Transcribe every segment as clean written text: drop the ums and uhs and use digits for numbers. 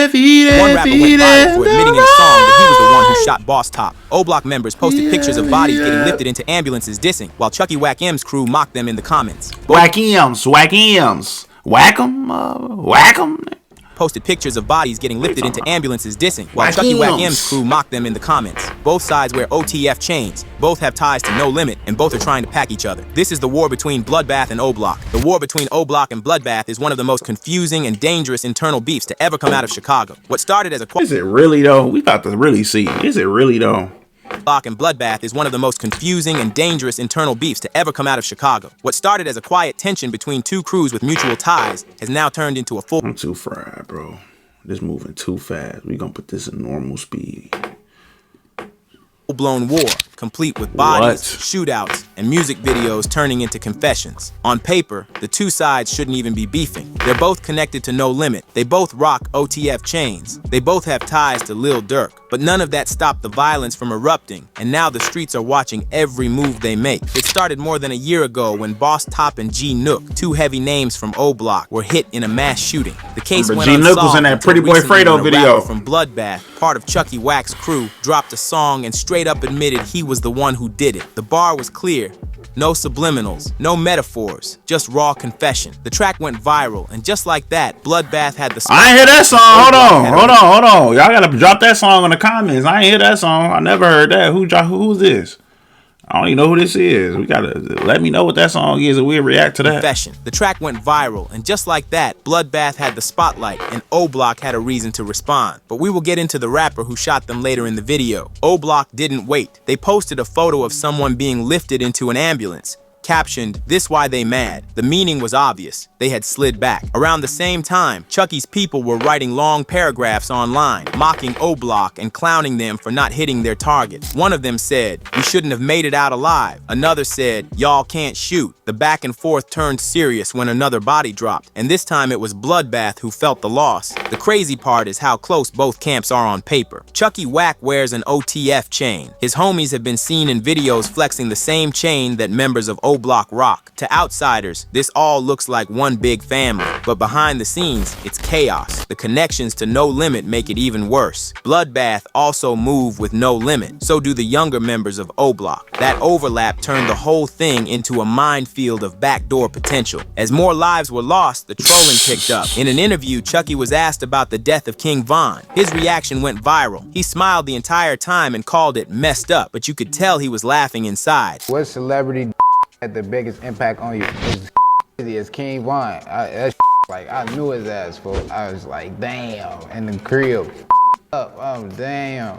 One rapper went viral for admitting in a song that he was the one who shot Boss Top. Oblock members posted pictures of bodies getting lifted into ambulances dissing, while Chucky Wackem's crew mocked them in the comments. Wackems, Wackem. Posted pictures of bodies getting lifted into ambulances dissing, while Chucky Wackem's crew mocked them in the comments. Both sides wear OTF chains, both have ties to No Limit, and both are trying to pack each other. This is the war between Bloodbath and Oblock. The war between Oblock and Bloodbath is one of the most confusing and dangerous internal beefs to ever come out of Chicago. What started as a Is it really though? We about to really see. Is it really though? Oblock and Bloodbath is one of the most confusing and dangerous internal beefs to ever come out of Chicago. What started as a quiet tension between two crews with mutual ties has now turned into a full— I'm too fried, bro. This moving too fast. We gonna put this in normal speed. Full-blown war, complete with bodies, shootouts, and music videos turning into confessions. On paper, the two sides shouldn't even be beefing. They're both connected to No Limit. They both rock OTF chains. They both have ties to Lil Durk. But none of that stopped the violence from erupting, and now the streets are watching every move they make. It started more than a year ago when Boss Top and G Nook, two heavy names from Oblock, were hit in a mass shooting. The case went unsolved. G Nook was in that Pretty Boy Fredo video. From Bloodbath, part of Chucky Wacken's crew, dropped a song and straight up admitted he was the one who did it. The bar was clear. No subliminals, no metaphors, just raw confession. The track went viral, and just like that, Bloodbath had the— I ain't hear that song. Hold on. Y'all gotta drop that song in the comments. I ain't hear that song. I never heard that. Who's this? I don't even know who this is. We gotta let me know what that song is and we'll react to that. Confession. The track went viral, and just like that, Bloodbath had the spotlight, and Oblock had a reason to respond. But we will get into the rapper who shot them later in the video. Oblock didn't wait. They posted a photo of someone being lifted into an ambulance, captioned, "This why they mad." The meaning was obvious. They had slid back. Around the same time, Chucky's people were writing long paragraphs online, mocking Oblock and clowning them for not hitting their target. One of them said, "We shouldn't have made it out alive." Another said, "Y'all can't shoot." The back and forth turned serious when another body dropped, and this time it was Bloodbath who felt the loss. The crazy part is how close both camps are on paper. Chucky Wack wears an OTF chain. His homies have been seen in videos flexing the same chain that members of Oblock rock. To outsiders, this all looks like one big family, but behind the scenes, it's chaos. The connections to No Limit make it even worse. Bloodbath also move with No Limit, so do the younger members of Oblock. That overlap turned the whole thing into a minefield of backdoor potential. As more lives were lost, the trolling picked up. In an interview, Chucky was asked about the death of King Von. His reaction went viral. He smiled the entire time and called it messed up, but you could tell he was laughing inside. What celebrity had the biggest impact on you? As King Von. Like, I knew his ass, folks. I was like, damn, in the crib. Oh, damn.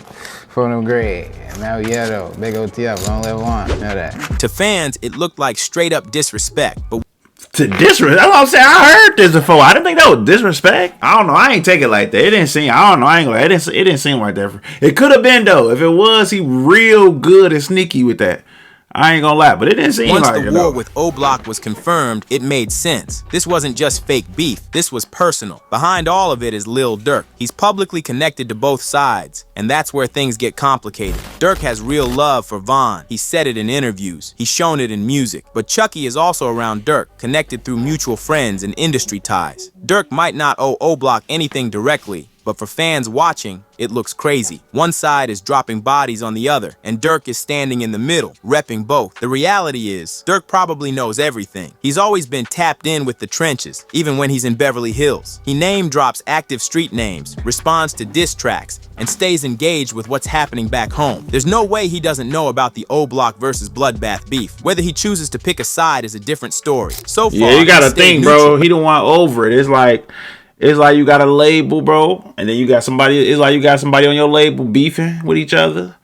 From the grade. And now, yeah, though, big OTF, long live on. Know that. To fans, it looked like straight up disrespect, but to disrespect? That's what I'm saying. I heard this before. I didn't think that was disrespect. I don't know. I ain't take it like that. It didn't seem. I don't know. I ain't gonna. It didn't seem like that. It could have been though. If it was, he real good and sneaky with that. I ain't gonna lie, but it didn't seem like it. Once the war with Oblock was confirmed, it made sense. This wasn't just fake beef, this was personal. Behind all of it is Lil Durk. He's publicly connected to both sides, and that's where things get complicated. Durk has real love for Von. He said it in interviews. He's shown it in music. But Chucky is also around Durk, connected through mutual friends and industry ties. Durk might not owe Oblock anything directly, but for fans watching, it looks crazy. One side is dropping bodies on the other, and Durk is standing in the middle, repping both. The reality is, Durk probably knows everything. He's always been tapped in with the trenches, even when he's in Beverly Hills. He name drops active street names, responds to diss tracks, and stays engaged with what's happening back home. There's no way he doesn't know about the Oblock versus Bloodbath beef. Whether he chooses to pick a side is a different story. So far, yeah, you gotta think, bro. He don't want over it. It's like you got a label, bro, and then you got somebody. It's like you got somebody on your label beefing with each other,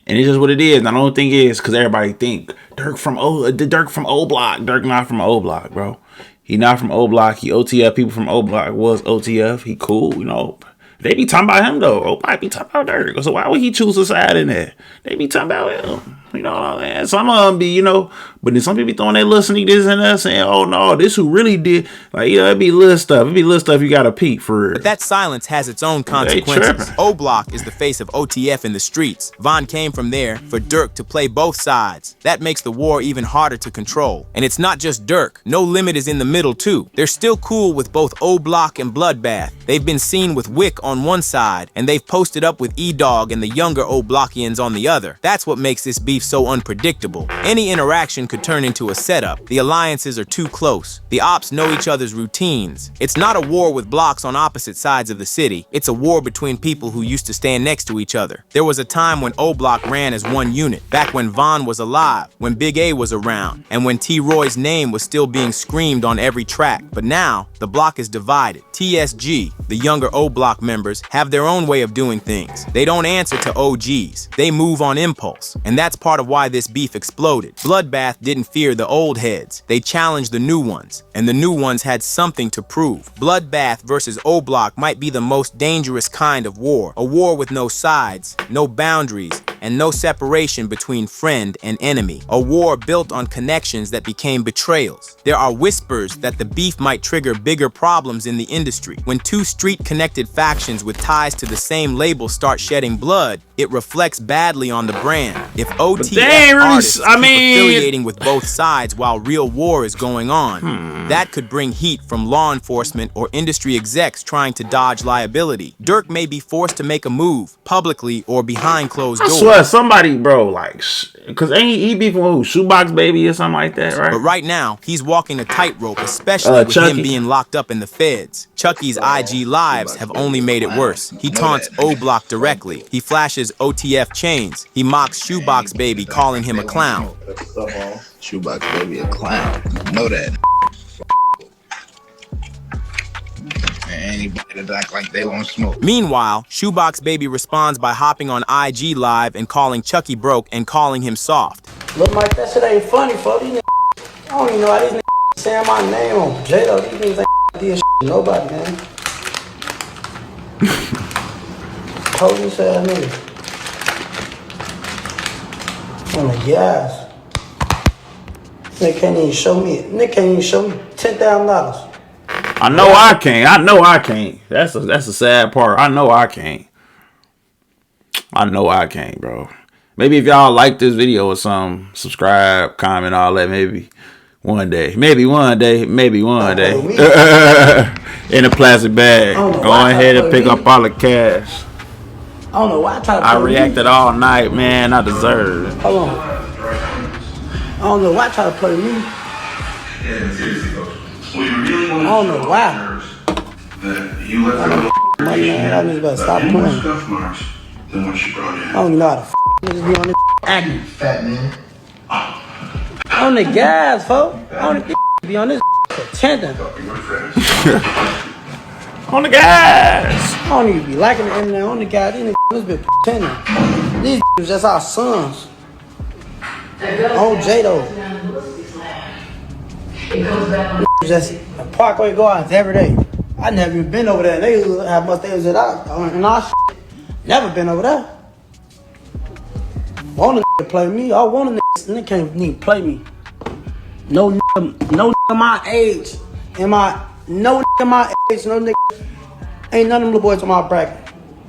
and it's just what it is. And I don't think it is because everybody think Durk from Oblock. Durk not from Oblock, bro. He not from Oblock. He OTF. People from Oblock was OTF. He cool, you know. They be talking about him though. Oblock be talking about Durk. So why would he choose a side in there? They be talking about him. You know what I'm saying? Some of them be, you know, but then some people be throwing their little sneak this and that, saying, "Oh no, this who really did." Like, you know, it be little stuff. It be little stuff you gotta peep for real. But that silence has its own consequences. Oblock is the face of OTF in the streets. Von came from there for Dirk to play both sides. That makes the war even harder to control. And it's not just Dirk. No Limit is in the middle too. They're still cool with both Oblock and Bloodbath. They've been seen with Wick on one side, and they've posted up with E-Dog and the younger Oblockians on the other. That's what makes this beef so unpredictable. Any interaction could turn into a setup. The alliances are too close. The ops know each other's routines. It's not a war with blocks on opposite sides of the city. It's a war between people who used to stand next to each other. There was a time when Oblock ran as one unit, back when Von was alive, when Big A was around, and when T-Roy's name was still being screamed on every track. But now, the block is divided. TSG, the younger O-Block members, have their own way of doing things. They don't answer to OGs. They move on impulse. And that's part of why this beef exploded. Bloodbath didn't fear the old heads. They challenged the new ones. And the new ones had something to prove. Bloodbath versus O-Block might be the most dangerous kind of war. A war with no sides, no boundaries, and no separation between friend and enemy. A war built on connections that became betrayals. There are whispers that the beef might trigger bigger problems in the industry. When two street-connected factions with ties to the same label start shedding blood, it reflects badly on the brand. If OTF artists keep affiliating with both sides while real war is going on, that could bring heat from law enforcement or industry execs trying to dodge liability. Dirk may be forced to make a move, publicly or behind closed doors. I swear, somebody, bro, like, because ain't he beefing with who? Shoebox Baby or something like that, right? But right now, he's walking a tightrope, especially with him being locked up in the feds. Chucky's IG lives have only made it worse. He taunts O-Block directly. He flashes OTF chains. He mocks Shoebox Baby, calling him a clown. Shoebox Baby a clown. You know that. Anybody that act like they won't smoke. Meanwhile, Shoebox Baby responds by hopping on IG Live and calling Chucky broke and calling him soft. Look, Mike, that shit ain't funny, folks. These niggas, I don't even know why these niggas saying my name on J-Lo. These niggas ain't did shit to nobody, man. Police ass niggas. On the gas. Nigga can't even show me. Nigga can't even show me $10,000. I know I can't. I know I can't. That's a sad part. I know I can't. I know I can't, bro. Maybe if y'all like this video or something, subscribe, comment, all that. Maybe one day. Maybe one day. Maybe one day. In a plastic bag. Go ahead and pick up all the cash. I don't know why I reacted all night, man. I deserve it. Hold on. I don't know why I try to play me. I don't know why. I just better stop playing. I don't even know how to niggas be on this acting. Fat man. On the gas, folks. On the be on this pretending. On the gas. I don't even be liking the internet on the gas. These niggas be pretending. These niggas just our sons. On J-Lo. Just a Parkway go out every day. I never even been over there. They have much they was at our shit. Never been over there. Want a to play me? I want a nigga can't even play me. No nigga my age. No nigga. Ain't none of them little boys on my bracket.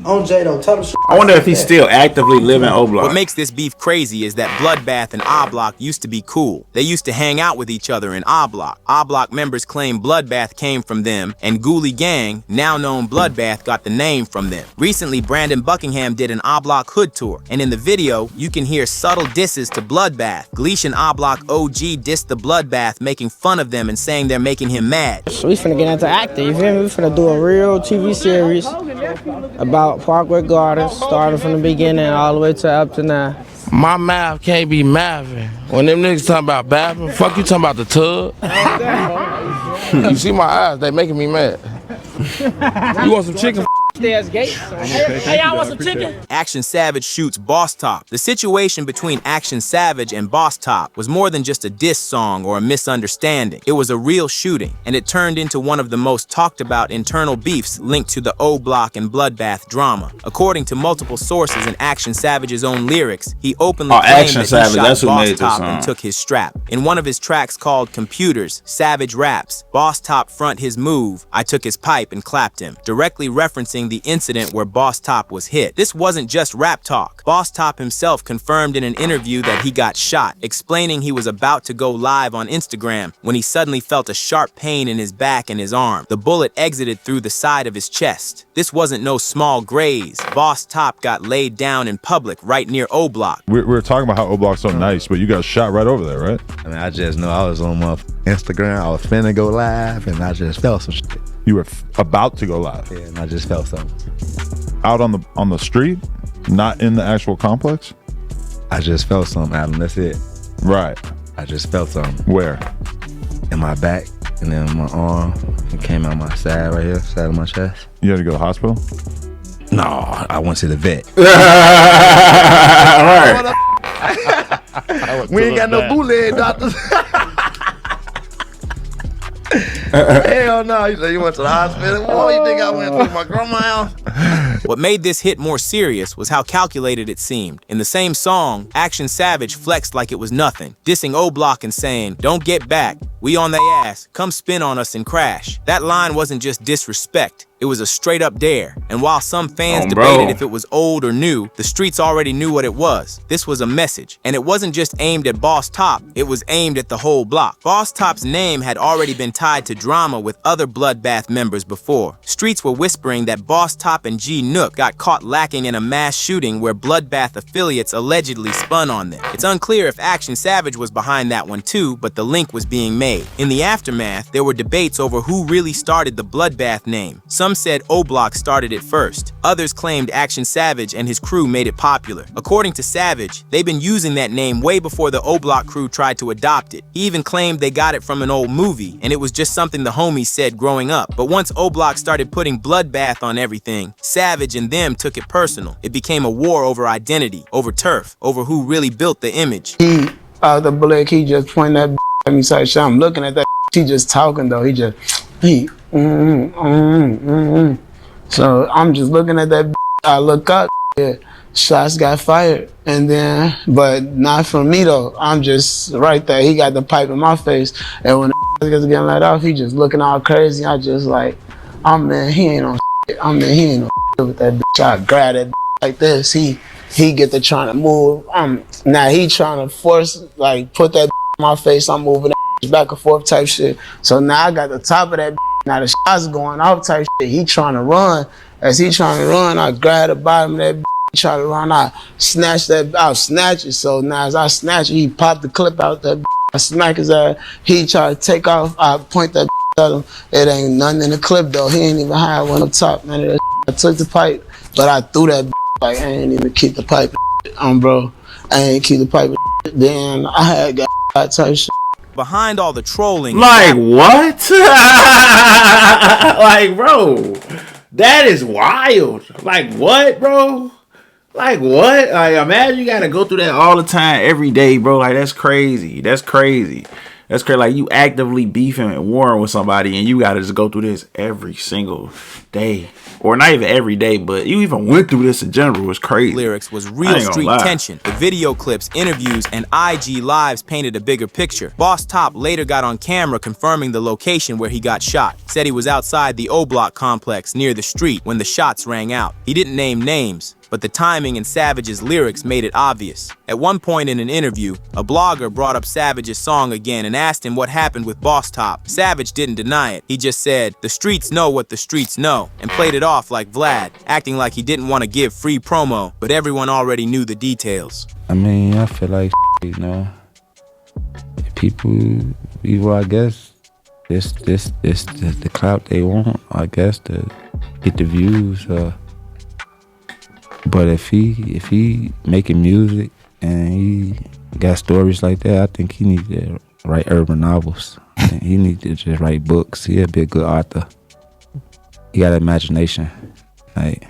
On J-Lo, tell them shit. I wonder if he's still actively living O-Block. What makes this beef crazy is that Bloodbath and Oblock used to be cool. They used to hang out with each other in Oblock. Oblock members claim Bloodbath came from them, and Ghoulie Gang, now known Bloodbath, got the name from them. Recently, Brandon Buckingham did an Oblock hood tour, and in the video, you can hear subtle disses to Bloodbath. Gleesh and Oblock OG dissed the Bloodbath, making fun of them and saying they're making him mad. So we finna get into acting, you feel me? We finna do a real TV series about Parkway Gardens, starting from the beginning all the way to up to now. My mouth can't be mouthing. When them niggas talking about bathing, fuck you talking about the tub. You see my eyes, they making me mad. You want some chicken? upstairs gate. Hey, y'all want some chicken? Action Savage shoots Boss Top. The situation between Action Savage and Boss Top was more than just a diss song or a misunderstanding. It was a real shooting, and it turned into one of the most talked about internal beefs linked to the Oblock and Bloodbath drama. According to multiple sources in Action Savage's own lyrics, he openly claimed that he shot Boss Top and took his strap. In one of his tracks called Computers, Savage raps, Boss Top front his move, I took his pipe and clapped him, directly referencing the incident where Boss Top was hit. This wasn't just rap talk. Boss Top himself confirmed in an interview that he got shot, explaining he was about to go live on Instagram when he suddenly felt a sharp pain in his back and his arm. The bullet exited through the side of his chest. This wasn't no small graze. Boss Top got laid down in public right near Oblock. We're talking about how Oblock's so nice, but you got shot right over there, right? I mean, I just know I was on my Instagram. I was finna go live, and I just felt some shit. You were about to go live. Yeah, and I just felt something. Out on the street, not in the actual complex. I just felt something, Adam. That's it. Right. I just felt something. Where? In my back, and then my arm. It came out my side right here, side of my chest. You had to go to the hospital? No, I went to the vet. Right. We ain't got no bootleg doctors. Hell no, you said you went to the hospital. What you think I went to my grandma's house? What made this hit more serious was how calculated it seemed. In the same song, Action Savage flexed like it was nothing, dissing Oblock and saying, "Don't get back, we on they ass, come spin on us and crash." That line wasn't just disrespect. It was a straight up dare. And while some fans debated if it was old or new, the streets already knew what it was. This was a message. And it wasn't just aimed at Boss Top, it was aimed at the whole block. Boss Top's name had already been tied to drama with other Bloodbath members before. Streets were whispering that Boss Top and G Nook got caught lacking in a mass shooting where Bloodbath affiliates allegedly spun on them. It's unclear if Action Savage was behind that one too, but the link was being made. In the aftermath, there were debates over who really started the Bloodbath name. Some said Oblock started it first. Others claimed Action Savage and his crew made it popular. According to Savage, they've been using that name way before the Oblock crew tried to adopt it. He even claimed they got it from an old movie, and it was just something the homies said growing up. But once Oblock started putting Bloodbath on everything, Savage and them took it personal. It became a war over identity, over turf, over who really built the image. The black, he just pointed that at me, so I'm looking at that. He just talking though. So I'm just looking at that. I look up. Yeah, shots got fired, and then, but not from me though. I'm just right there. He got the pipe in my face, and when the gets getting let off, he just looking all crazy. I just like, he ain't on. He ain't on with that bitch. I grab that like this. He get to trying to move. Now he trying to force, like, put that in my face. I'm moving that back and forth type shit. So now I got the top of that. Now the shots going off type shit. He trying to run. As he trying to run, I grab the bottom of that. He try to run. I snatch that. I'll snatch it. So now as I snatch it, he popped the clip out that. I smack his ass. He try to take off. I point that at him. It ain't nothing in the clip though. He ain't even high one up top. Man, I took the pipe, but I threw that. Like, I ain't even keep the pipe, bro. I ain't keep the pipe. Then I had got type shit. Behind all the trolling, like what? Like, bro, that is wild. Like what, bro? Like what? Like, imagine you gotta go through that all the time, every day, bro. Like, that's crazy. That's crazy. That's crazy. Like, you actively beefing and warring with somebody, and you gotta just go through this every single day. Or not even every day, but you even went through this in general. Was crazy. Lyrics was real street tension. The video clips, interviews, and IG lives painted a bigger picture. Boss Top later got on camera confirming the location where he got shot. Said he was outside the Oblock complex near the street when the shots rang out. He didn't name names, but the timing in Savage's lyrics made it obvious. At one point in an interview, a blogger brought up Savage's song again and asked him what happened with Boss Top. Savage didn't deny it. He just said, "The streets know what the streets know," and played it off like Vlad, acting like he didn't want to give free promo, but everyone already knew the details. I mean, I feel like, you know, people, I guess, this the clout they want, I guess, to get the views. But if he making music and he got stories like that, I think he needs to write urban novels. And he needs to just write books. He'll be a good author. He got imagination. Like,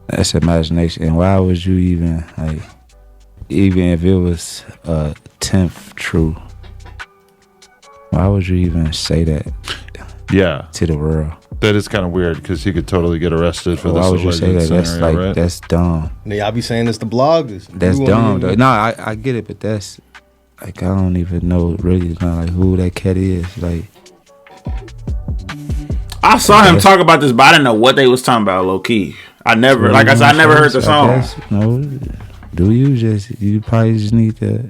that's imagination. And why would you even, like, even if it was a 10th true, why would you even say that? Yeah, to the world. That is kind of weird because he could totally get arrested for this. Why would you say that? Scenario, that's like right? That's dumb. Y'all be saying it's the bloggers. That's dumb. Though. No, I get it, but that's like I don't even know really not like who that cat is. Like I saw him talk about this, but I didn't know what they was talking about. Low key, I never, like I said, I never heard the song. No, do you probably just need to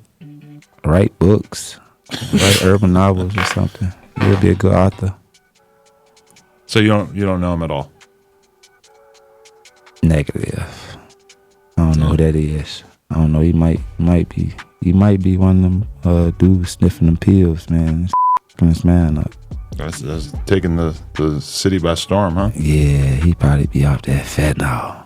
write books, write urban novels or something. You'll be a good author. So you don't know him at all? Negative. I don't know who that is. I don't know. He might be one of them dudes sniffing them pills, man. This man up. That's taking the city by storm, huh? Yeah, he probably be off that fentanyl.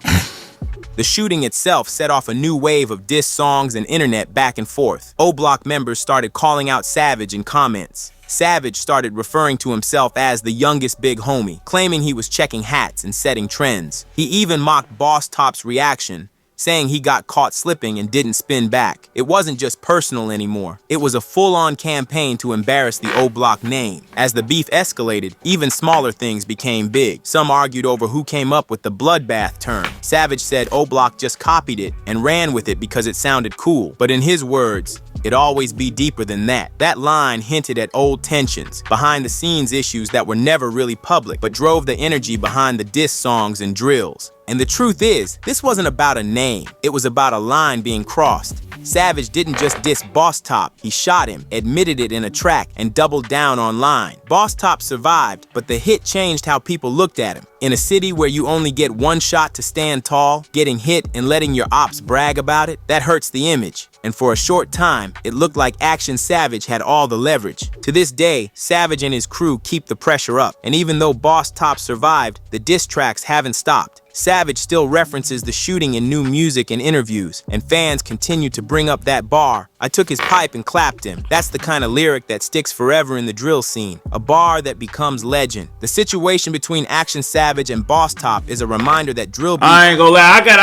The shooting itself set off a new wave of diss songs and internet back and forth. O-Block members started calling out Savage in comments. Savage started referring to himself as the youngest big homie, claiming he was checking hats and setting trends. He even mocked Boss Top's reaction, saying he got caught slipping and didn't spin back. It wasn't just personal anymore. It was a full-on campaign to embarrass the O-Block name. As the beef escalated, even smaller things became big. Some argued over who came up with the bloodbath term. Savage said O-Block just copied it and ran with it because it sounded cool. But in his words, it'd always be deeper than that. That line hinted at old tensions, behind-the-scenes issues that were never really public, but drove the energy behind the diss songs and drills. And the truth is, this wasn't about a name. It was about a line being crossed. Savage didn't just diss Boss Top, he shot him, admitted it in a track, and doubled down online. Boss Top survived, but the hit changed how people looked at him. In a city where you only get one shot to stand tall, getting hit and letting your ops brag about it, that hurts the image. And for a short time, it looked like Action Savage had all the leverage. To this day, Savage and his crew keep the pressure up. And even though Boss Top survived, the diss tracks haven't stopped. Savage still references the shooting in new music and interviews, and fans continue to bring up that bar, "I took his pipe and clapped him." That's the kind of lyric that sticks forever in the drill scene, a bar that becomes legend. The situation between Action Savage and Boss Top is a reminder that drill beat— I ain't gonna lie, I gotta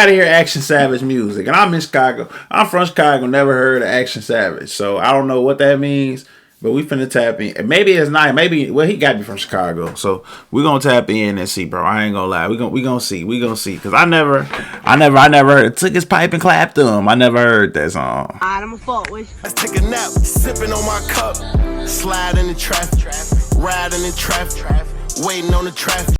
hear Action Savage music. And I'm in Chicago. I'm from Chicago, never heard of Action Savage. So I don't know what that means. But we finna tap in. Maybe it's not. Maybe, well, he got to be from Chicago. So we gonna tap in and see, bro. I ain't gonna lie. We gonna see. Cause I never heard, took his pipe and clapped him. I never heard that song. I'ma fuck with you. Let's take a nap, sipping on my cup, slide in the traffic, riding in traffic, waiting on the traffic.